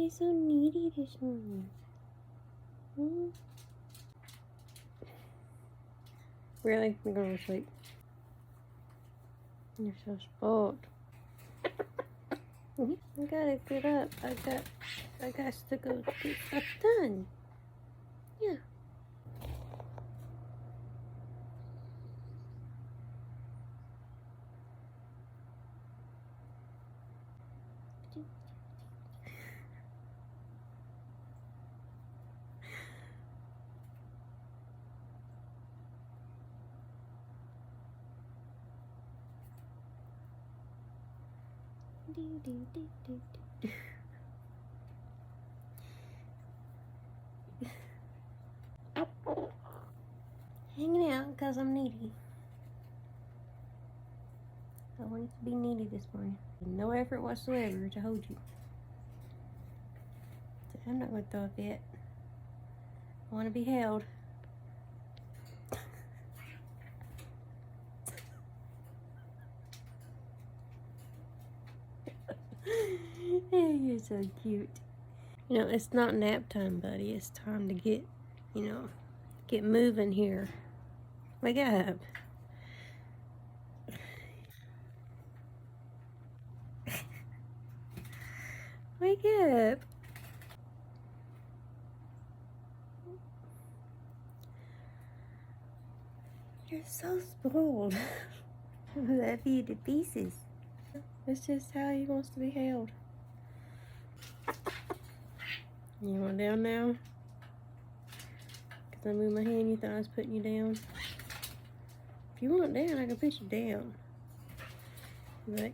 You're so needy this morning. Hmm? Really? You're going to sleep. You're so spoiled. I gotta get up. I got to go get stuff done. Yeah. Hanging out because I'm needy. I wanted to be needy this morning. No effort whatsoever to hold you. So I'm not going to throw a fit. I want to be held. You're so cute. You know, it's not nap time, buddy. It's time to get moving here. Wake up. Wake up. You're so spoiled. I love you to pieces. It's just how he wants to be held. You want down now? Because I moved my hand, you thought I was putting you down? If you want down, I can put you down. Like,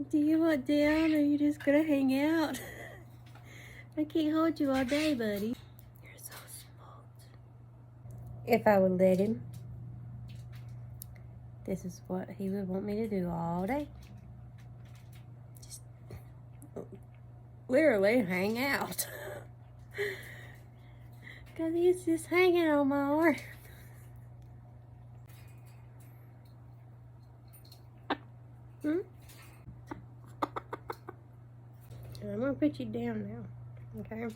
do you want down or are you just gonna hang out? I can't hold you all day, buddy. You're so spoiled. If I would let him, this is what he would want me to do all day. Just literally hang out. Because he's just hanging on my arm. Hmm? I'm going to put you down now. Okay?